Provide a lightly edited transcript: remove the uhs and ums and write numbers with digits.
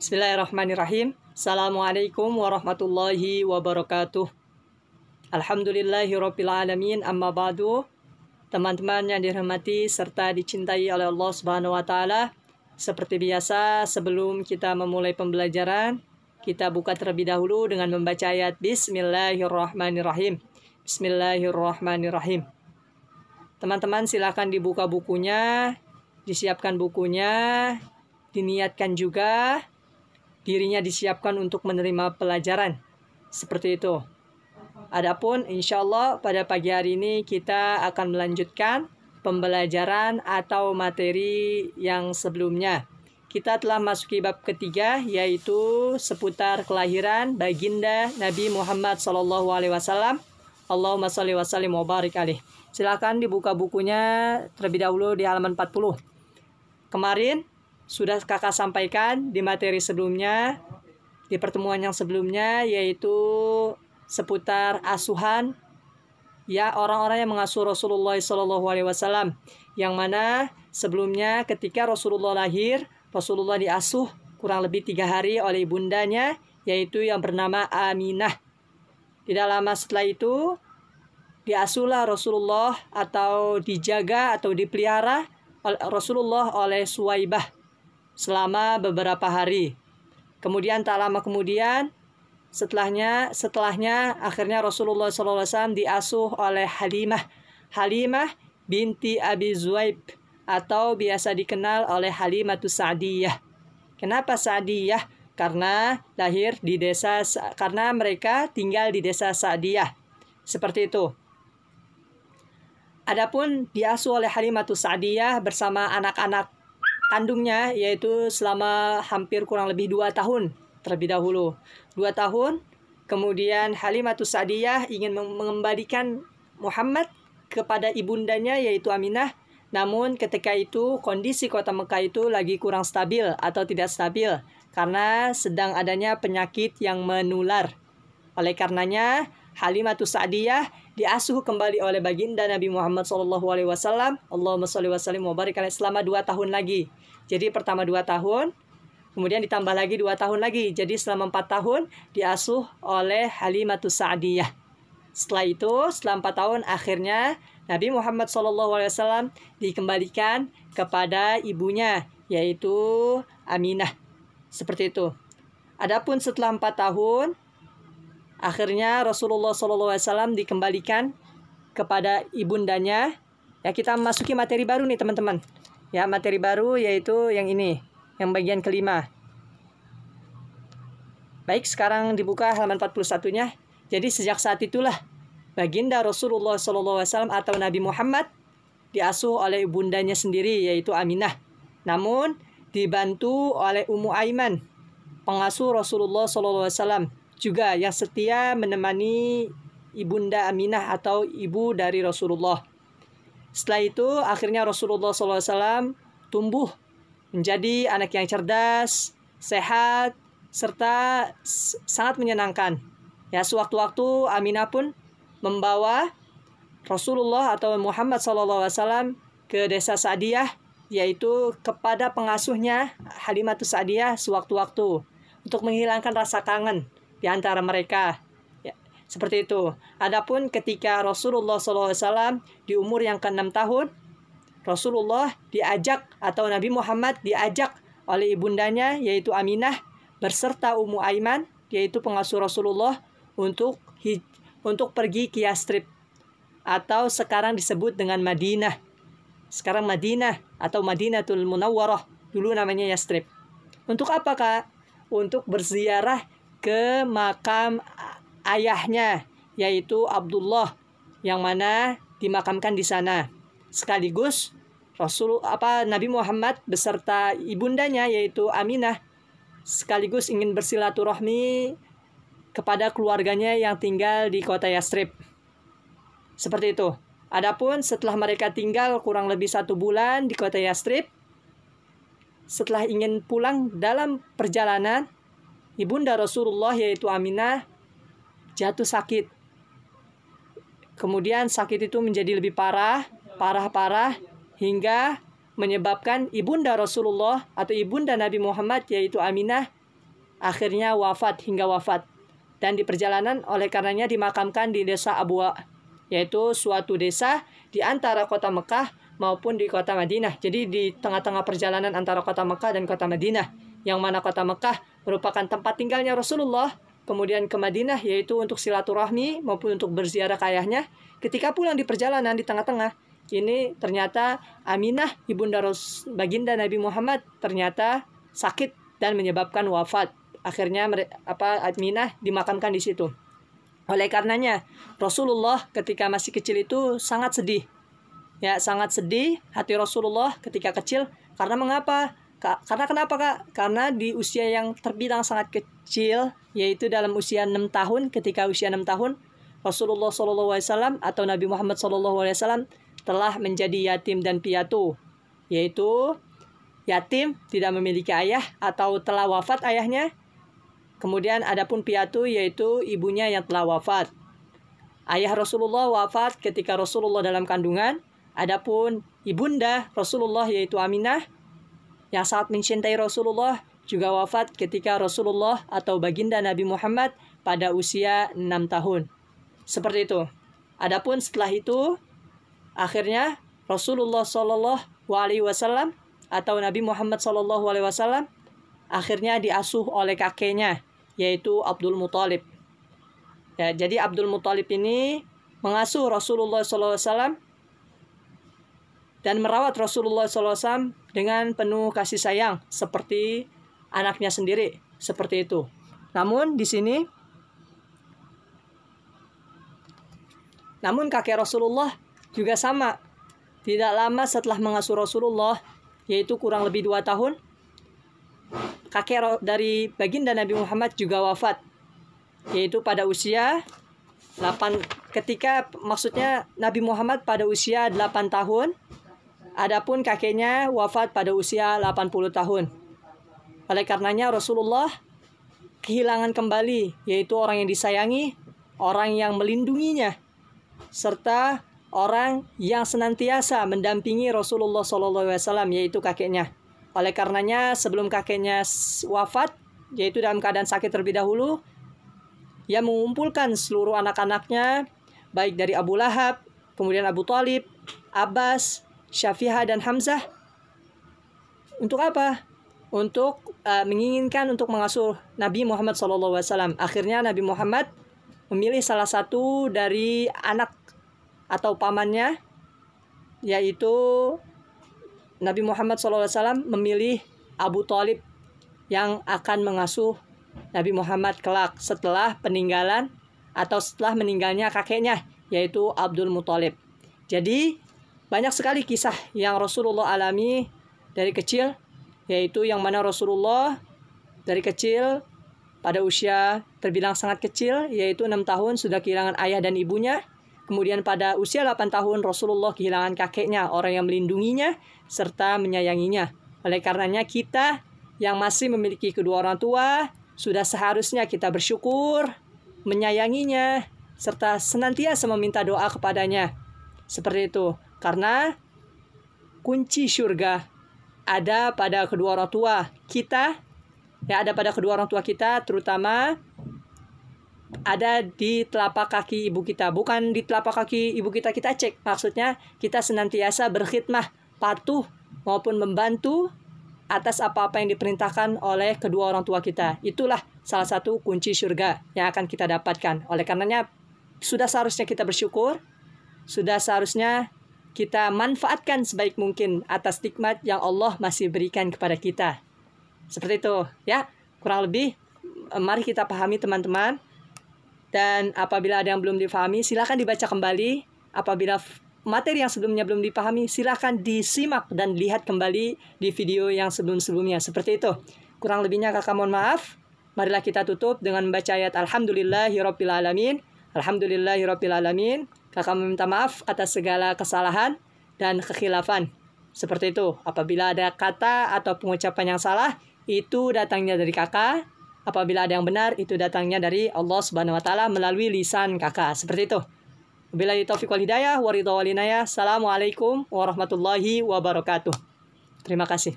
Bismillahirrahmanirrahim. Assalamualaikum warahmatullahi wabarakatuh. Alhamdulillahirabbil alamin, amma ba'du. Teman-teman yang dirahmati serta dicintai oleh Allah Subhanahu wa taala, seperti biasa sebelum kita memulai pembelajaran, kita buka terlebih dahulu dengan membaca ayat Bismillahirrahmanirrahim. Bismillahirrahmanirrahim. Teman-teman silakan dibuka bukunya, disiapkan bukunya, diniatkan juga dirinya disiapkan untuk menerima pelajaran. Seperti itu. Adapun insya Allah pada pagi hari ini kita akan melanjutkan pembelajaran atau materi yang sebelumnya. Kita telah masuki bab ketiga, yaitu seputar kelahiran baginda Nabi Muhammad SAW. Allahumma sholli wa sallim wa barik alaih. Silakan dibuka bukunya terlebih dahulu di halaman 40. Kemarin sudah kakak sampaikan di materi sebelumnya, di pertemuan yang sebelumnya, yaitu seputar asuhan ya orang-orang yang mengasuh Rasulullah SAW, yang mana sebelumnya ketika Rasulullah lahir, Rasulullah diasuh kurang lebih 3 hari oleh ibundanya, yaitu yang bernama Aminah. Tidak lama setelah itu diasuhlah Rasulullah atau dijaga atau dipelihara Rasulullah oleh Suwaibah selama beberapa hari. Kemudian tak lama kemudian setelahnya akhirnya Rasulullah SAW diasuh oleh Halimah binti Abi Zuhaib, atau biasa dikenal oleh Halimatus Sa'diyah. Kenapa Sa'diyah? Karena mereka tinggal di desa Sa'diyah. Seperti itu. Adapun diasuh oleh Halimatus Sa'diyah bersama anak-anak kandungnya, yaitu selama hampir kurang lebih 2 tahun terlebih dahulu. 2 tahun, kemudian Halimatus Sa'diyah ingin mengembalikan Muhammad kepada ibundanya, yaitu Aminah. Namun ketika itu kondisi kota Mekah itu lagi kurang stabil atau tidak stabil, karena sedang adanya penyakit yang menular. Oleh karenanya Halimatus Sa'diyah diasuh kembali oleh baginda Nabi Muhammad SAW. Allahumma sholli wa sallim wa barik alaih, selama 2 tahun lagi. Jadi pertama 2 tahun, kemudian ditambah lagi 2 tahun lagi. Jadi selama 4 tahun diasuh oleh Halimatus Sa'diyah. Setelah itu, setelah 4 tahun, akhirnya Nabi Muhammad SAW dikembalikan kepada ibunya, yaitu Aminah. Seperti itu. Adapun setelah 4 tahun, akhirnya Rasulullah SAW dikembalikan kepada ibundanya. Ya, kita masuki materi baru nih teman-teman. Ya, materi baru yaitu yang ini, yang bagian kelima. Baik, sekarang dibuka halaman 41-nya. Jadi sejak saat itulah baginda Rasulullah SAW atau Nabi Muhammad diasuh oleh ibundanya sendiri, yaitu Aminah. Namun dibantu oleh Ummu Aiman, pengasuh Rasulullah SAW, juga yang setia menemani ibunda Aminah atau ibu dari Rasulullah. Setelah itu akhirnya Rasulullah SAW tumbuh menjadi anak yang cerdas, sehat, serta sangat menyenangkan. Ya, sewaktu-waktu Aminah pun membawa Rasulullah atau Muhammad SAW ke desa Sa'diyah, yaitu kepada pengasuhnya Halimatus Sa'diyah sewaktu-waktu, untuk menghilangkan rasa kangen di antara mereka. Ya, seperti itu. Adapun ketika Rasulullah SAW di umur yang ke-6 tahun, Rasulullah diajak atau Nabi Muhammad diajak oleh ibundanya, yaitu Aminah, berserta Ummu Aiman, yaitu pengasuh Rasulullah, untuk pergi ke Yastrib, atau sekarang disebut dengan Madinah. Sekarang Madinah atau Madinatul Munawwarah, dulu namanya Yastrib. Untuk apa, Kak? Untuk berziarah ke makam ayahnya, yaitu Abdullah, yang mana dimakamkan di sana. Sekaligus Nabi Muhammad beserta ibundanya, yaitu Aminah, sekaligus ingin bersilaturahmi kepada keluarganya yang tinggal di kota Yastrib. Seperti itu. Adapun setelah mereka tinggal kurang lebih 1 bulan di kota Yastrib, setelah ingin pulang dalam perjalanan, ibunda Rasulullah yaitu Aminah jatuh sakit. Kemudian sakit itu menjadi lebih parah hingga menyebabkan ibunda Rasulullah atau ibunda Nabi Muhammad yaitu Aminah akhirnya hingga wafat. Dan di perjalanan oleh karenanya dimakamkan di desa Abwa, yaitu suatu desa di antara kota Mekah maupun di kota Madinah. Jadi di tengah-tengah perjalanan antara kota Mekah dan kota Madinah, yang mana kota Mekah merupakan tempat tinggalnya Rasulullah, kemudian ke Madinah yaitu untuk silaturahmi maupun untuk berziarah ke ayahnya. Ketika pulang di perjalanan di tengah-tengah, ini ternyata Aminah ibunda baginda Nabi Muhammad ternyata sakit dan menyebabkan wafat. Akhirnya Aminah dimakamkan di situ. Oleh karenanya Rasulullah ketika masih kecil itu sangat sedih. Ya, sangat sedih hati Rasulullah ketika kecil. Karena mengapa? Karena kenapa, Kak? Karena di usia yang terbilang sangat kecil, yaitu dalam usia 6 tahun, ketika usia 6 tahun, Rasulullah SAW atau Nabi Muhammad SAW telah menjadi yatim dan piatu. Yaitu yatim, tidak memiliki ayah atau telah wafat ayahnya. Kemudian adapun piatu yaitu ibunya yang telah wafat. Ayah Rasulullah wafat ketika Rasulullah dalam kandungan. Adapun ibunda Rasulullah yaitu Aminah yang sangat mencintai Rasulullah juga wafat ketika Rasulullah atau baginda Nabi Muhammad pada usia 6 tahun. Seperti itu. Adapun setelah itu akhirnya Rasulullah SAW atau Nabi Muhammad SAW akhirnya diasuh oleh kakeknya yaitu Abdul Muthalib. Ya, jadi Abdul Muthalib ini mengasuh Rasulullah SAW dan merawat Rasulullah SAW dengan penuh kasih sayang seperti anaknya sendiri, seperti itu. Namun di sini, kakek Rasulullah juga sama. Tidak lama setelah mengasuh Rasulullah, yaitu kurang lebih 2 tahun, kakek dari baginda Nabi Muhammad juga wafat, yaitu pada usia 8, maksudnya Nabi Muhammad pada usia 8 tahun, adapun kakeknya wafat pada usia 80 tahun. Oleh karenanya Rasulullah kehilangan kembali, yaitu orang yang disayangi, orang yang melindunginya, serta orang yang senantiasa mendampingi Rasulullah SAW, yaitu kakeknya. Oleh karenanya sebelum kakeknya wafat, yaitu dalam keadaan sakit terlebih dahulu, ia mengumpulkan seluruh anak-anaknya, baik dari Abu Lahab, kemudian Abu Thalib, Abbas, Syafi'ah, dan Hamzah. Untuk apa? Untuk menginginkan untuk mengasuh Nabi Muhammad SAW. Akhirnya Nabi Muhammad memilih salah satu dari anak atau pamannya, yaitu Nabi Muhammad SAW memilih Abu Thalib yang akan mengasuh Nabi Muhammad kelak setelah meninggalnya kakeknya, yaitu Abdul Muthalib. Jadi banyak sekali kisah yang Rasulullah alami dari kecil, yaitu yang mana Rasulullah dari kecil pada usia terbilang sangat kecil, yaitu 6 tahun sudah kehilangan ayah dan ibunya. Kemudian pada usia 8 tahun Rasulullah kehilangan kakeknya, orang yang melindunginya serta menyayanginya. Oleh karenanya kita yang masih memiliki kedua orang tua, sudah seharusnya kita bersyukur, menyayanginya, serta senantiasa meminta doa kepadanya. Seperti itu. Karena kunci surga ada pada kedua orang tua kita, terutama ada di telapak kaki ibu kita. Bukan di telapak kaki ibu kita cek. Maksudnya kita senantiasa berkhidmah, patuh maupun membantu atas apa-apa yang diperintahkan oleh kedua orang tua kita. Itulah salah satu kunci surga yang akan kita dapatkan. Oleh karenanya sudah seharusnya kita bersyukur, sudah seharusnya kita manfaatkan sebaik mungkin atas nikmat yang Allah masih berikan kepada kita. Seperti itu ya, kurang lebih mari kita pahami teman-teman. Dan apabila ada yang belum dipahami, silakan dibaca kembali. Apabila materi yang sebelumnya belum dipahami, silakan disimak dan lihat kembali di video yang sebelum-sebelumnya. Seperti itu. Kurang lebihnya kakak mohon maaf. Marilah kita tutup dengan membaca ayat Alhamdulillahirrabbilalamin. Alhamdulillahirrabbilalamin. Kakak meminta maaf atas segala kesalahan dan kekhilafan. Seperti itu. Apabila ada kata atau pengucapan yang salah, itu datangnya dari kakak. Apabila ada yang benar, itu datangnya dari Allah Subhanahu wa Ta'ala melalui lisan kakak. Seperti itu. Wabillahi taufiq wal hidayah, wa ridha wal inayah. Assalamualaikum warahmatullahi wabarakatuh. Terima kasih.